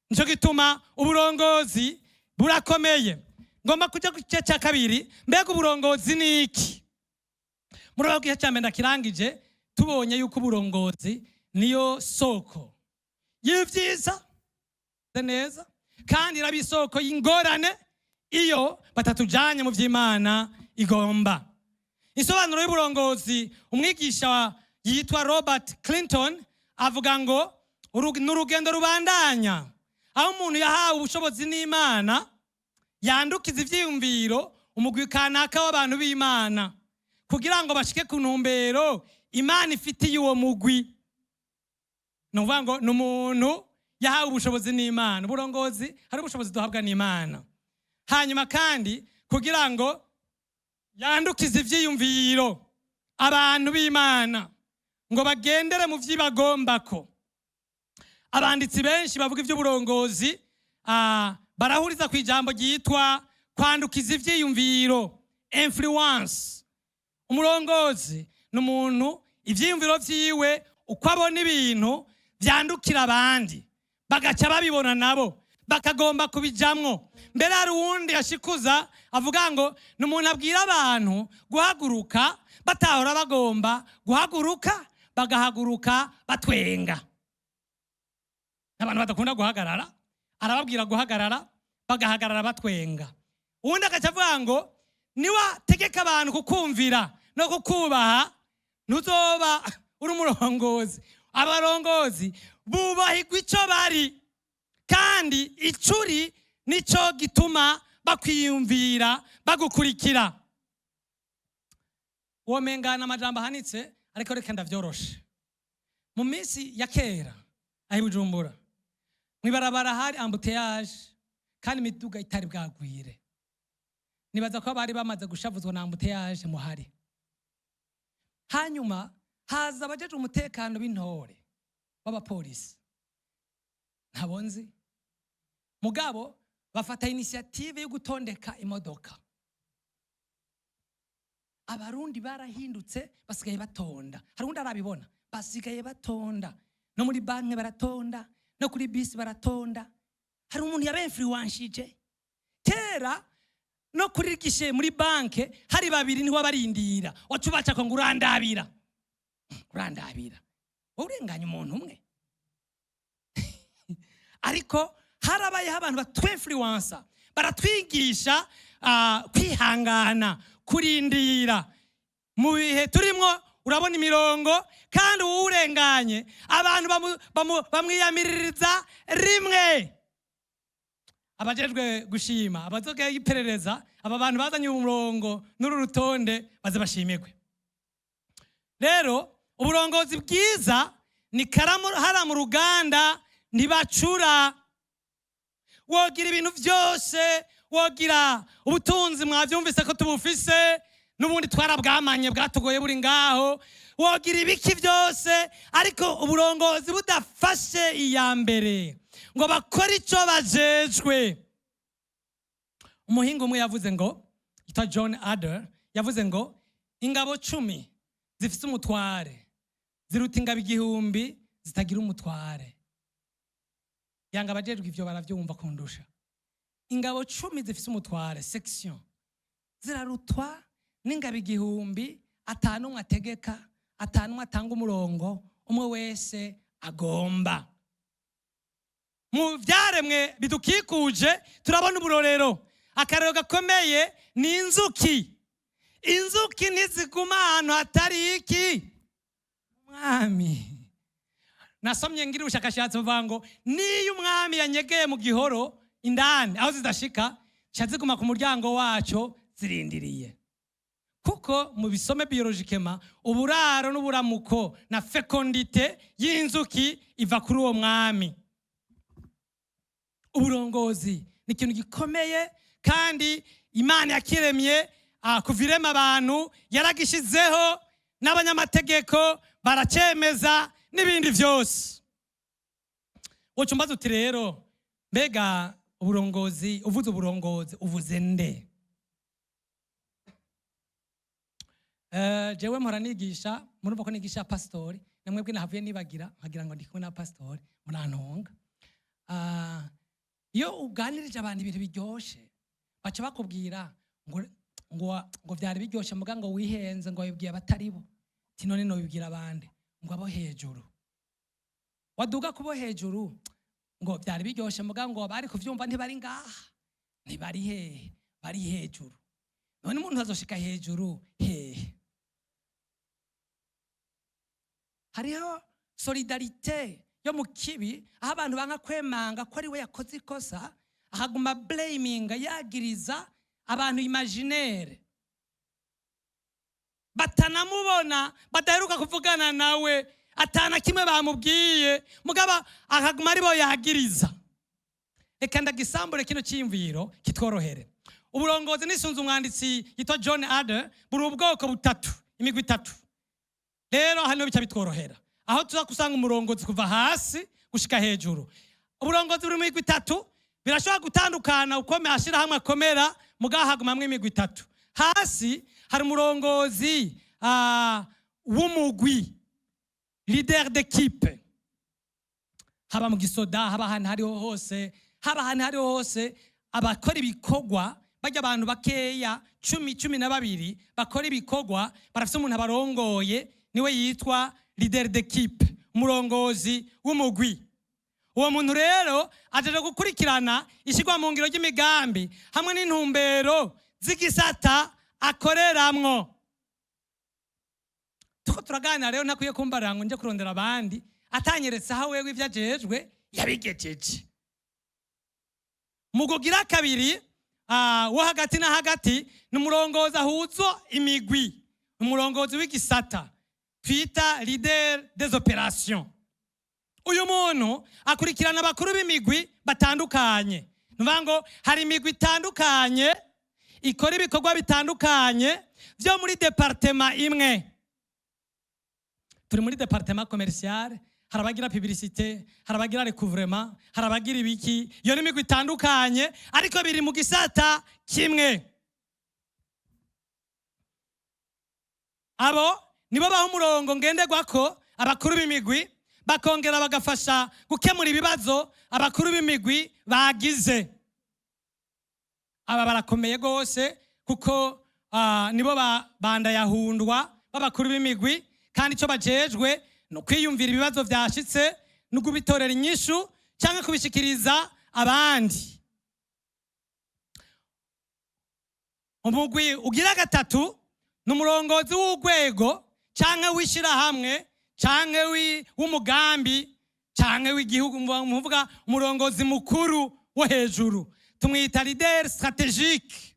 [SPEAKER 3] nico gituma uburongozi burakomeye. Ngomba kuja ku gice cya kabiri, mbega uburongozi ni iki? Muri ako gice cya mbere ndakirangije tubonye yuko uburongozi niyo soko y'ivyiza neza, kandi iraba isoko y'ingorane iyo batatujanye mu vy'Imana igomba. Isobanuro y'uburongozi, umwigisha yitwa Robert Clinton avuga ngo n'urugendo rubandanya, aho umuntu yahawe ubushobozi n'Imana yandukiza ivyiyumviro umugwi kanaka w'abantu b'Imana kugira ngo bashike ku ntumbero Imana ifitiye uwo mugwi. Nuvuga ngo n'umuntu yahawe ubushobozi n'Imana. Uburongozi hari ubushobozi duhabwa n'Imana, hanyuma kandi kugira ngo yandukiza ivyiyumviro abantu b'Imana ngo bagendere mu vyibagombako. Abanditsi benshi bavuga ivy'uburongozi barahuriza ku ijambo ryitwa kwandukiza ivyiyumviro, influence. Umurongozi n'umuntu ivyiyumviro vyiwe uko abona ibintu vyandukira abandi, bagaca babibona nabo bakagomba kubijamwo. Mbere hari uwundi yashikuza avuga ngo n'umuntu abwira abantu guhaguruka batahora bagomba guhaguruka, bagahaguruka batwenga. Abantu badakunda guhagarara arababwira guhagarara, bagahagarara batwenga. Uwundi agaca avuga ngo niwategeka abantu kukumvira no kukubaha ntuzoba uri umurongozi. Abarongozi bubahirwa ico bari, kandi icuri nico gituma bakwiyumvira bagukurikira. Womengana amajambo ahanitse, ariko reka ndavyoroshe. Mu minsi ya kera ahi Bujumbura mwibarabara hari ambuteyage, kandi imiduga itari bwagwire. Nibaza ko bari bamaze gushavuzwa na ambuteyage muhari. Hanyuma haza abajeje umutekano b'intore b'abapolisi, ntabonzi mugabo bafata initiative yo gutondeka imodoka. Abarundi barahindutse basigaye batonda. Hari undi arabibona, basigaye batonda. No muri banki baratonda, no kuri bisi baratonda. Hari umuntu yabenfluenshije. Kera no kuri gishe muri banki hari babiri niho barindira, wacubaca ko ngurandabira. Urandabira urenganya umuntu umwe. Ariko harabaye abantu batwinfluencer, baratwigisha kwihangana, kurindira. Mu bihe turimo urabona imirongo, kandi uwurenganye abantu bamwiyamiririza rimwe. Abajejwe gushima, abazoga iperereza, aba bantu bazanye umurongo n'uru rutonde baze bashimirwe. Rero uburongozi bwiza ni hara mu ruganda ntibacura. Wogira ibintu byose, wogira ubutunzi mwavyumvise ko tubufise, n'ubundi twarabwamanye bwatugoye buri ngaho, wogira ibiki byose, ariko uburongozi budafashe iya mbere ngo bakore ico bajejwe. Umuhinga umwe yavuze ngo yitwa John Adler yavuze ngo ingabo 10 zifite umutware ziruta ingabo 1000 zitagira umutware. Yanga abajejwe ivyo baravyumva kundusha. Ingabo 10 zifite umutware section zirarutwa n'ingabo 1000 atanumwe ategeka, atanumwe atanga umurongo, umwe wese agomba. Mu vyaremwe bidukikuje turabona uburorero. Akarero gakomeye ni inzuki. Inzuki ntiziguma ahantu hatari iki? Umwami. Nasomye ngira ubushakashatsi buvuga ngo niyo umwami yanyegeye mu gihoro indani aho zidashika cyaziguma ku muryango waco zirindiriye. Kuko mu bisome biologikema uburaro n'uburamuko na fecondite y'inzuki iva kuri uwo mwami. Uburongozi ni ikintu gikomeye kandi Imana yakiremye kuvirema abantu yaragishizeho n'abanyamategeko baracemeza n'ibindi vyose. Wocumbaza uti rero mbega uburongozi uvuze uburongozi uvuze nde? Jewe mpora nigisha murumva ko nigisha pastori namwebwe nahavuye nibagira nkagira ngo ndi kumwe na pastori murantunga. Iyo uganirije abantu ibintu biryoshe baca bakubwira ngo byari biryoshe muga ngo wihenze ngo wibwiye abatari bo ti none no bibwira abandi ngo abo hejuru waduga kubo hejuru ngo byari biryoshe muga ngo bari kuvyumva ntibari ngaha ntibari hehe bari hejuru none umuntu azoshika hejuru hehe. Hariho solidarite yo mu kibi aho abantu banga kwemanga ko ari we yakoze ikosa ahaguma blaming yagiriza abantu imaginaire batanamubona badaheruka kuvugana nawe atana kimwe bamubwiye mugaba akaguma ari bo yagiriza. Reka ndagisambure kino cyimviro kitworohere. Uburongozi nisunze umwanditsi yitwa John Adler buri ubwoko butatu imigwi itatu. Rero hano bica bitworohera aho tuza kusanga umurongozi kuva hasi gushika hejuru. Uburongozi buri mu migwi itatu birashobora gutandukana ukome ashira hamwe akomera mugahaguma hamwe imigwi itatu. Hasi hari umurongozi w'umugwi leader d'équipe, haba mu gisoda haba ahantu hariho hose abakora ibikorwa bajya abantu bakeya 12 bakora ibikorwa barafite umuntu abarongoye niwe yitwa leader d'équipe, umurongozi w'umugwi. Uwo muntu rero aje gukurikirana ishigwa mu ngiro y'imigambi hamwe n'intumbero z'igisata akoreramwo. Tuko turaganira rero ntakwiye kumbarira ngo nje kurondera abandi atanyeretse aho wewe ivyajejwe yabigejeje. Mugogira kabiri wo hagati na hagati n'umurongozi ahuzo imigwi, umurongozi w'igisata twita leader des opérations. Uyu muntu akurikirana abakuru b'imigwi batandukanye. Nuvuga ngo hari imigwi itandukanye ikora ibikorwa bitandukanye byo muri departement imwe. Turi muri departement commercial, harabagira publicité, harabagira recouvrement, harabagira ibiki. Iyo ni imigwi itandukanye ariko biri mu gisata kimwe. Abo nibo baho umurongo ngenderwako abakuru b'imigwi bakongera bagafasha gukemura ibibazo abakuru b'imigwi bagize. Aba barakomeye gose kuko nibo banda yahundwa babakuru b'imigwi kandi cyo bajejwe no kwiyumvira ibibazo byashitse no kubitorera inyishu cyangwa kubishikiriza abandi. Umugwi ugira gatatu n'umurongozi w'ugwego cyangwa wishira hamwe cyangwa w'umugambi cyangwa w'igihugu muvuga umurongozi mukuru wo hejuru tumwita leader stratégique.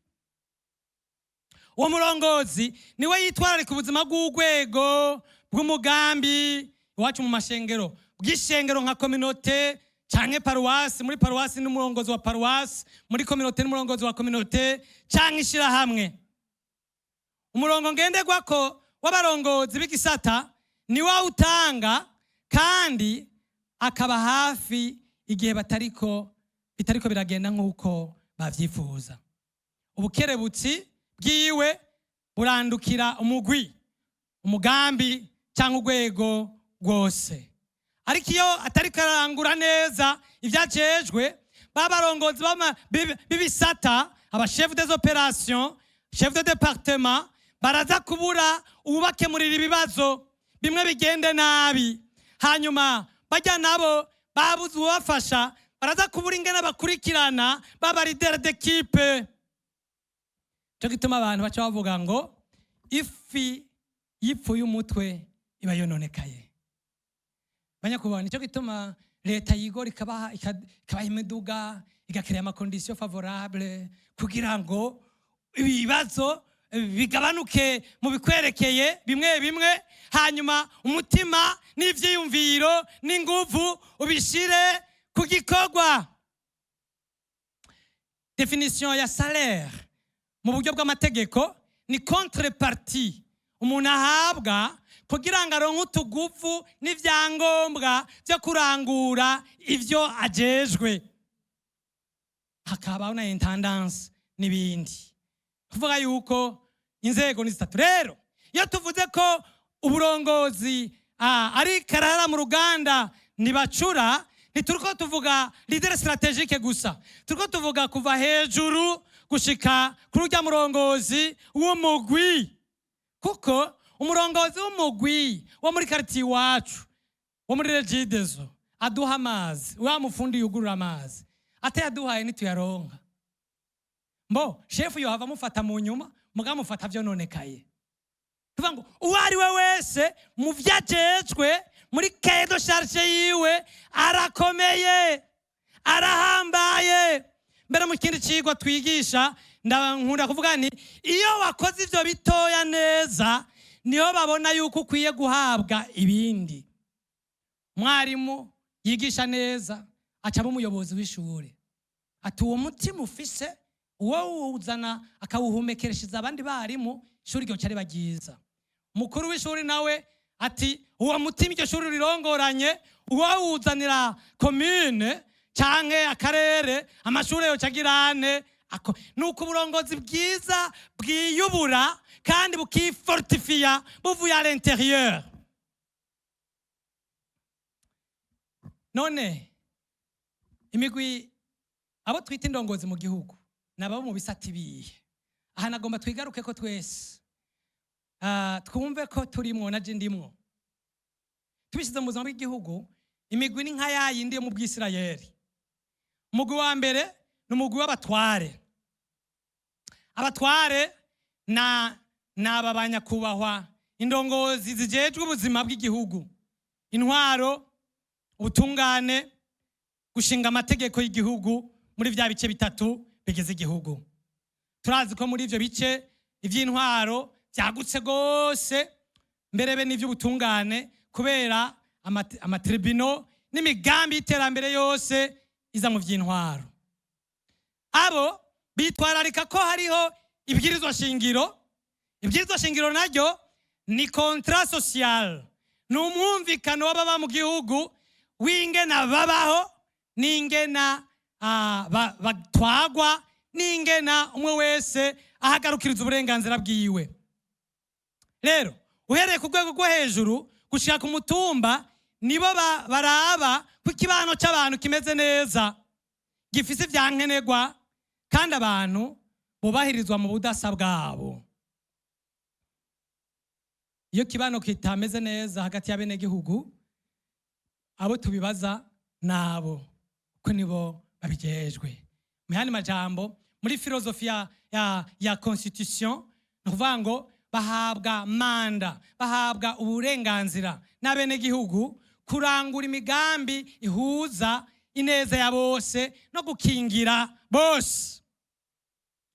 [SPEAKER 3] Uwo murongozi niwe yitwararika ubuzima bw'ugwego bw'umugambi iwacu mu mashengero bw'ishengero nka communauté cyangwa paroisse. Muri paroisse n'umurongozi wa paroisse, muri communauté n'umurongozi wa communauté cyangwa ishira hamwe. Umurongo ngenderwako w'abarongozi b'igisata niwe utanga kandi akaba hafi igihe bitariko biragenda nk'uko bavyifuza. Ubukerebutsi bwiwe burandukira umugwi, umugambi cyangwa urwego rwose. Ariko iyo atari karangura neza ibyajejwe, babarongozi b'ibisata, aba chef des opérations, chef de département, baraza kubura ubakemurira ibibazo bimwe bigende nabi. Hanyuma bajya nabo babuze ubafasha, baraza kubura ingene bakurikirana baba leader d'équipe. Cyo gituma abantu baca bavuga ngo ifi yipfuye umutwe iba yononekaye. Banyakubahwa, nicyo gituma leta yigora ikabaha imiduga, igakira amakondisiyo favorable kugira ngo ibibazo bigabanuke mu bikwerekeye bimwe bimwe, hanyuma umutima n'ivyiyumviro n'inguvu ubishire ku gikorwa. Definition ya salaire mu buryo bw'amategeko ni contrepartie umuntu ahabwa kugira ngo aronke utuguvu n'ivyangombwa byo kurangura ivyo ajejwe. Hakabaho na intendance n'ibindi. Kuvuga yuko inzego ni zitatu. Rero iyo tuvuze ko uburongozi ari karara mu ruganda ntibacura, ntituriko tuvuga leader strategique gusa, turiko tuvuga kuva hejuru gushika kuri urya murongozi w'umugwi. Kuko umurongozi w'umugwi wo muri quartier wacu, wo muri Regideso, aduha amazi, wa mufundi yugurura amazi, atayaduhaye ntituyaronka. Mbo chef yohava mufata mu nyuma, muga mufata vyononekaye. Tuvuga ngo uwo ari we wese mu vyajejwe muri cahier de charge yiwe arakomeye, arahambaye. Mbere mu kindi cigwa twigisha nkunda kuvuga ni iyo wakoze ivyo bitoya neza niho babona yuko ukwiye guhabwa ibindi. Mwarimu yigisha neza acaba umuyobozi w'ishure, ati uwo mutima ufise uwo uzana akawuhumekereshiza abandi barimu, ishuri ryo cyari bagiza. Mukuru w'ishuri nawe ati uwo mutima iryo shuri rirongoranye uwo uzanira commune canke akarere, amashure yo cagirane. Nuko uburongozi bwiza bwiyubura kandi bukifortifia buvuye à l'intérieur. None imigwi abo twita indongozi mu gihugu nabo mu bisati bihe, aha nagomba twigaruke ko twese twumve ko turimwo na je ndimwo. Tubishize mu buzima bw'igihugu, imigwi ni nka yayindi yo mu Bwisirayeli. Umugwi wa mbere ni umugwi w'abatware. Abatware n'aba banyakubahwa, indongozi zijejwe ubuzima bw'igihugu, intwaro, ubutungane, gushinga amategeko y'igihugu muri vya bice bitatu bigize igihugu. Turazi ko muri ivyo bice ivy'intwaro byagutse gose, mbere be n'ivy'ubutungane, kubera amatribino n'imigambi y'iterambere yose iza mu vy'intwaro. Abo bitwararika ko hariho ibwirizwa shingiro. Ibwirizwa shingiro naryo ni contrat social, ni umwumvikano w'ababa mu gihugu w'ingena babaho n'ingena batwagwa n'ingena umwe wese ahagarukiriza uburenganzira bwiwe. Rero uhereye ku rwego rwo hejuru gushika ku mutumba, nibo baraba ko ikibano cy'abantu kimeze neza, gifise ivyankenerwa kandi abantu bubahirizwa mu budasa bwabo. Iyo kibano kitameze neza hagati y'abene gihugu, abo tubibaza nabo ko nibo babijejwe. Mu yandi majambo, muri filosofia ya constitution, nukuvuga ngo bahabwa manda, bahabwa uburenganzira n'abene gihugu kurangura imigambi ihuza ineza ya bose no gukingira bose.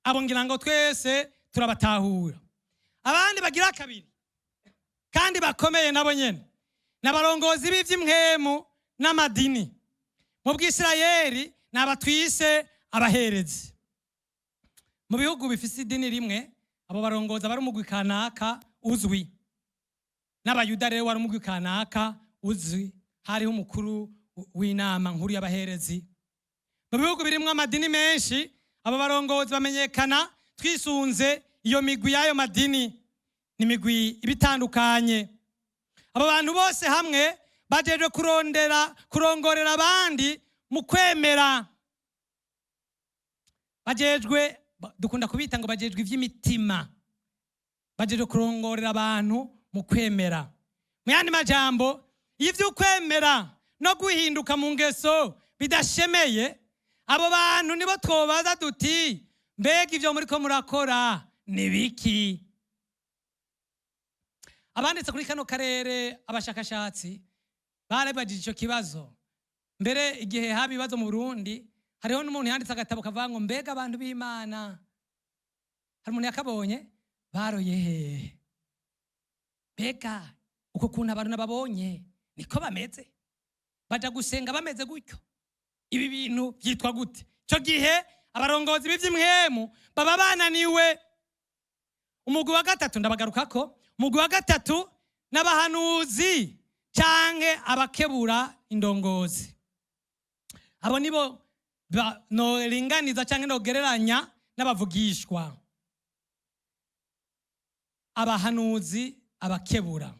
[SPEAKER 3] Abo ngira ngo twese turabatahura. Abandi bagira kabiri kandi bakomeye nabo nyene n'abarongozi b'ivy'imwemu n'amadini. Mu Bwisirayeli n'abatwise abaherezi. Mu bihugu bifise idini rimwe, abo barongoza bari umugwi kanaka uzwi, n'abayuda rero wari umugwi kanaka uzwi, hariho umukuru w'inama nkuru y'abaherezi. Mu bihugu birimwo amadini menshi, abo barongozi bamenyekana twisunze iyo migwi y'ayo madini ni imigwi ibitandukanye. Abo bantu bose hamwe bajejwe kurongorera abandi mu kwemera. Bajejwe, dukunda kubita ngo bajejwe ivy'imitima, bajejwe kurongorera abantu mu kwemera. Mu yandi majambo, ivyo kwemera no guhinduka mu ngeso bidashemeye, abo bantu nibo twobaza duti mbega ivyo muriko murakora ni biki? Abanditse kuri kano karere, abashakashatsi barabajije ico kibazo. Mbere igihe haba ibibazo mu Burundi, hariho n'umuntu yanditse agatabo kavuga ngo mbega abantu b'Imana, hari umuntu yakabonye, baroye hehe? Mbega uko kuntu abantu nababonye niko bameze? Baja gusenga bameze gutyo? Ibi bintu byitwa gute? Cyo gihe abarongozi b'ivy'imwemu baba bananiwe. Umugwi wa gatatu ndabagarukako. Umugwi wa gatatu n'abahanuzi canke abakebura indongozi. Abo nibo noringaniza canke nogereranya n'abavugishwa. Abahanuzi, abakebura.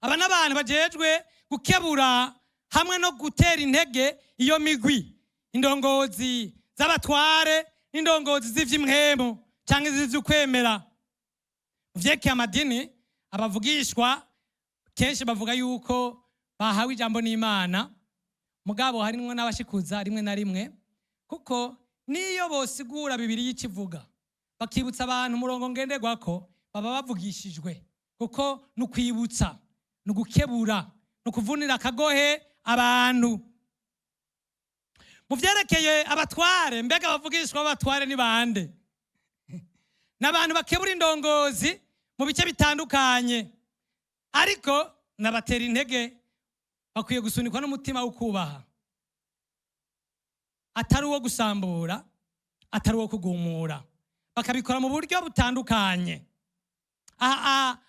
[SPEAKER 3] Aba n'abantu bajejwe gukebura hamwe no gutera intege iyo migwi, indongozi z'abatware n'indongozi z'ivy'imwemu canke z'ivy'ukwemera. Vyekeye amadini, abavugishwa kenshi bavuga yuko bahawe ijambo n'Imana, mugabo harimwo n'abashikuza rimwe na rimwe, kuko niyo bosigura Bibiliya ikivuga bakibutsa abantu umurongo ngenderwako, baba bavugishijwe, kuko nukwibutsa, nugukebura, nukuvunira akagohe abantu. Mu vyerekeye abatware, mbega abavugishwa b'abatware ni bande? N'abantu bakebura indongozi mu bice bitandukanye, ariko nabatera intege, bakwiye gusunikwa n'umutima wo kubaha, atari uwo gusambura, atari uwo kugumura, bakabikora mu buryo butandukanye.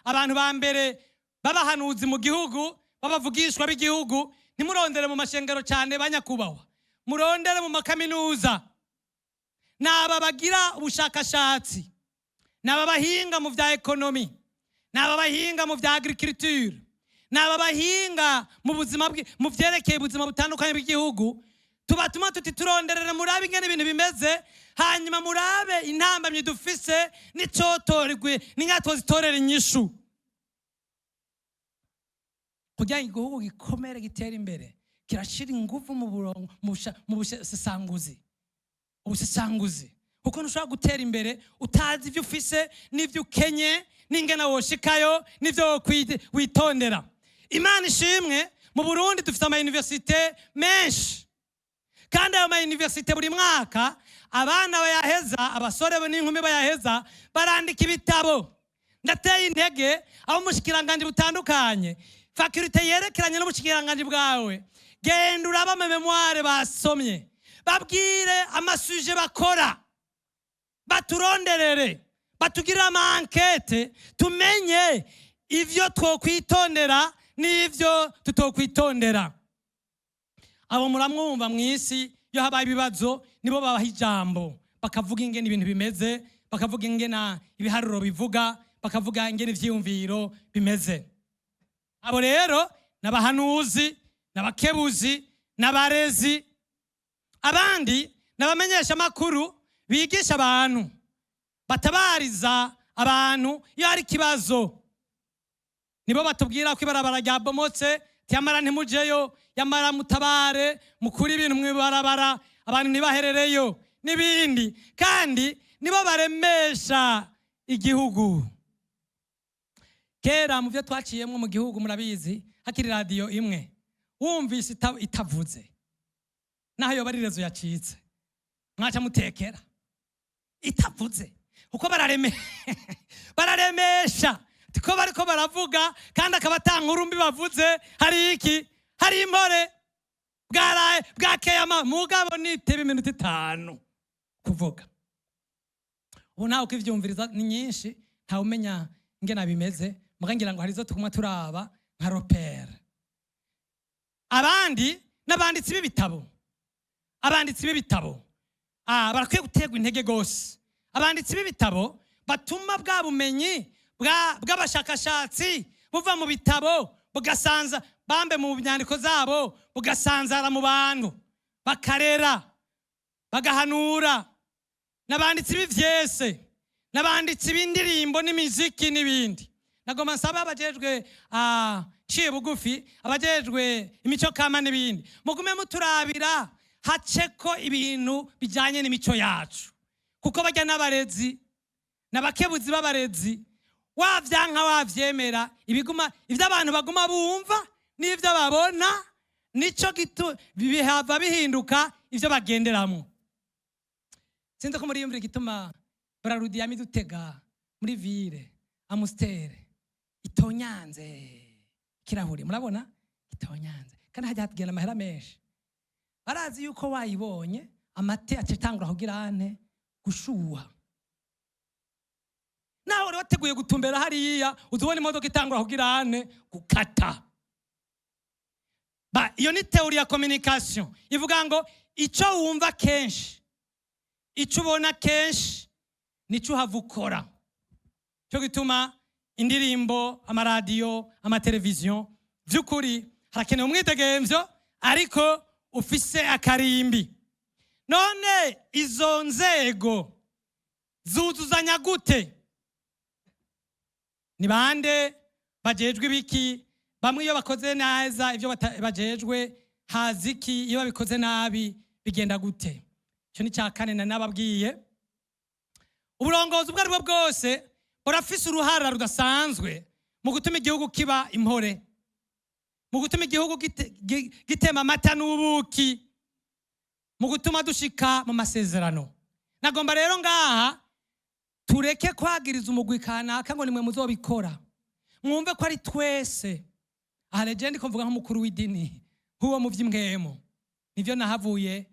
[SPEAKER 3] Abantu ba mbere b'abahanuzi mu gihugu, b'abavugishwa b'igihugu, ntimurondere mu mashengero cyane banyakubahwa, murondere mu makaminuza. Naba bagira ubushakashatsi, naba bahinga mu vya ekonomi, naba bahinga mu vya agriculture, naba bahinga mu buzima mu vyerekeye ubuzima butandukanye bw'igihugu. Tubatuma tuti turonderere murabe ingene ibintu bimeze, hanyuma murabe intambamyi dufise n'icotorerwe n'ingato zitorera inyishu, kugira ngo igihugu gikomere gitera imbere. Kirashira ingufu mu busesanguzi, kuko ntushobora gutera imbere utazi ivyo ufise n'ivyo ukenye n'ingene woshikayo n'ivyo witondera. Imana ishimwe, mu Burundi dufite ama universite menshi, kandi ayo ma universite buri mwaka abana bayaheza, abasore n'inkumi bayaheza, barandika ibitabo. Ndateye intege abo mushikiranganje butandukanye, fakulite yerekeranye n'ubushikiranganje bwawe, genda uraba ama memoire basomye, babwire amasuje bakora, baturonderere, batugirira ama enquete, tumenye ivyo twokwitondera n'ivyo tutokwitondera. Abo muramwumva mw'isi yo habaye ibibazo, nibo babaha ijambo, bakavuga ingene ibintu bimeze, bakavuga ingene ibiharuro bivuga, bakavuga ingene ivyiyumviro bimeze. Abo rero n'abahanuzi, n'abakebuzi, n'abarezi. Abandi n'abamenyesha makuru bigisha abantu, batabariza abantu iyo hari ikibazo. Nibo batubwira ko ibarabara ryabomotse, yamara ntimujeyo, yamara mutabare, mukuri ibintu mwibarabara, abantu ntibaherereyo n'ibindi. Kandi nibo baremesha igihugu. Kera mu byo twaciyemwo mu gihugu murabizi, hakiri radio imwe, wumvise itavuze, naho yo bari rezo yacitse, mwaca mutekera itavuze, uko bararemesha tiko bariko baravuga, kandi akaba atankuru mbi bavuze. Hari iki? Hari impore bwakeye mugabo nitebe iminota 5 kuvuga. Ubu nawe ukivyumviriza ni nyinshi, ntawumenya ingena bimeze, mugangira ngo harizo tukuma turaba nka repere. Abandi n'abanditsi b'ibitabo, abanditsi b'ibitabo barakwiye gutegwa intege gose. Abanditsi b'ibitabo batuma bwa bumenyi bw'abashakashatsi buva mu bitabo bugasanza bambe mu nyandiko zabo bugasanzara mu bantu, bakarera bagahanura, n'abanditsi b'ivyese, n'abanditsi b'indirimbo n'imiziki n'ibindi. Nagoma nsaba abajejwe ciye bugufi, abajejwe imico kama n'ibindi, mugume muturabira haceko ibintu bijanye n'imico yacu, kuko bajya n'abarezi n'abakebuzi b'abarezi, wavyanka wavyemera, ivyo abantu baguma bumva n'ivyo babona nico bihava bihinduka ivyo bagenderamo. Sinzi ko muri yumvira igituma Braludi yamidutega muri ville Amustere itonyanze kirahuri, murabona itonyanze kandi hajya hatugenda amahera menshi. Barazi yuko wayibonye amate acetangura kugira ane gushuha, naho uri wateguye gutumbera hariya uzubona imodoka itangura kugira ane gukata. Iyo ni teori ya communication ivuga ngo ico wumva kenshi, ico ubona kenshi nico uhava ukora. Cyo gituma indirimbo, amaradiyo, amateleviziyo vy'ukuri harakenewe umwidegemvyo ariko ufise akarimbi. None izo nzego zuzuzanya gute? Ni bande bajejwe ibiki? Bamwe iyo bakoze neza ivyo bajejwe haziki, iyo babikoze nabi bigenda gute? Cyo ni cya kane nababwiye. Uburongozi ubwo aribwo bwose burafise uruhara rudasanzwe mu gutuma igihugu kiba impore, mu gutuma igihugu gitema amata n'ubuki, mu gutuma dushika mu masezerano. Nagomba rero ngaha tureke kwagiriza umugwi kanaka ngo nimwe muzobikora, mwumve ko ari twese. Aha legend ko mvuga nk'umukuru w'idini huwo mu vy'imwemo, nivyo nahavuye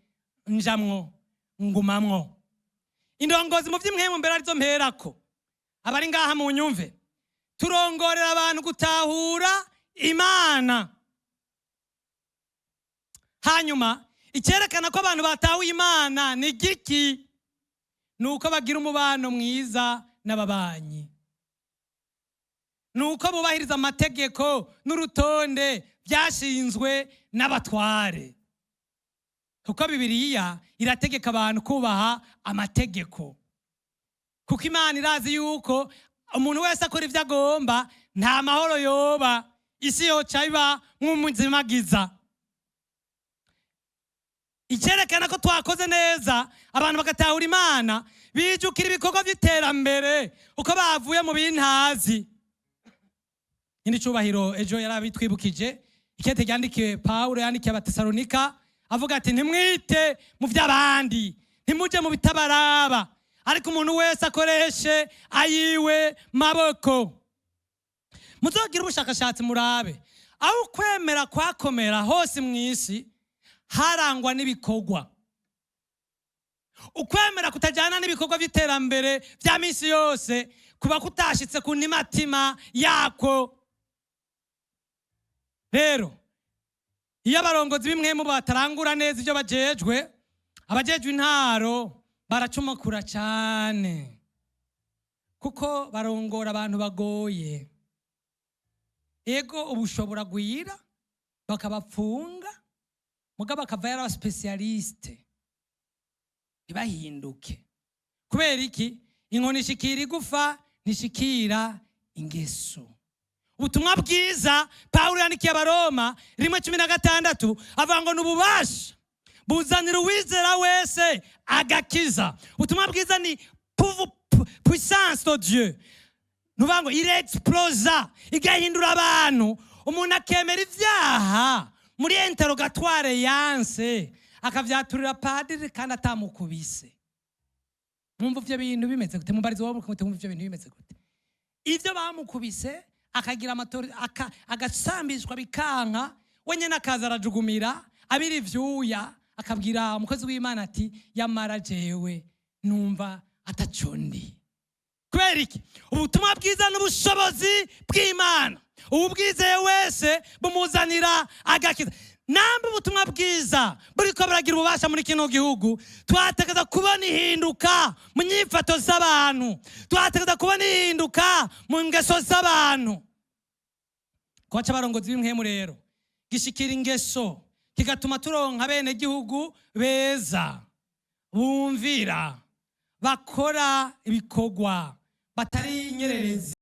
[SPEAKER 3] njamwo ngumamwo. Indongozi mu vy'imwemo mbere arizo mperako, abari ngaha mu nyumve turongorera abantu gutahura Imana. Hanyuma icyerekana ko abantu batahuye Imana ni giki? Nuko bagira umubano mwiza n'ababanyi, nuko bubahiriza amategeko n'urutonde byashinzwe n'abatware, kuko Bibiliya irategeka abantu kubaha amategeko, kuko Imana irazi yuko umuntu wese akora ivyo agomba nta mahoro yoba, isi yoca iba nk'umuzimagiza. Icyerekana ko twakoze neza abantu bagatahura Imana, bijukira ibikorwa by'iterambere uko bavuye mu bintazi. Indi cubahiro ejo yarabitwibukije ikete ryandikiwe Paulo yandikiye Abatesalonika avuga ati ntimwite mu vy'abandi, ntimuje mu bitabaraba, ariko umuntu wese akoreshe ayiwe maboko. Muzogira ubushakashatsi murabe aho kwemera kwakomera hose mw'isi harangwa n'ibikorwa. Ukwemera kutajyana n'ibikorwa by'iterambere bya misi yose kuba kutashitse ku nimatima yako. Rero iyo abarongozi bimwe mu batarangura neza ibyo bajejwe, abajejwe intaro baracumakura cyane, kuko barongora abantu bagoye. Ego ubushobora gwira bakabapfunga, mugabo akava yari abasipesiyaliste ntibahinduke. Kubera iki? Inkoni ishikira igufa ntishikira ingeso. Ubutumwa bwiza Paulo yandikiye Abaroma 1:16 avuga ngo n'ububasha buzanira uwizera wese agakiza. Ubutumwa bwiza ni puissance de Dieu. Nuvuga ngo il explosa igahindura abantu, umuntu akemera ivyaha muri interrogatoire yanse akavyaturira padiri kandi atamukubise. Mwumva ivyo bintu bimeze gute? Mumbarizo wabo mwumva ivyo bintu bimeze gute? Ivyo bamukubise akagira amatori agasambishwa bikanka, wenye nakaza arajugumira abiri ivyuya akabwira umukozi w'Imana ati yamara jewe numva atacondi. Kubera iki? Ubutumwa bwiza n'ubushobozi bw'Imana, ubwizeye wese bumuzanira agakiza. namba ubutumwa bwiza buriko buragira ububasha muri kino gihugu, twategeza kubona ihinduka mu nyifato z'abantu, twategeza kubona ihinduka mu ngeso z'abantu. Kwaca abarongozi b'imwemu rero gishikira ingeso kigatuma turonka bene gihugu beza, bumvira, bakora ibikorwa batari inyererezi.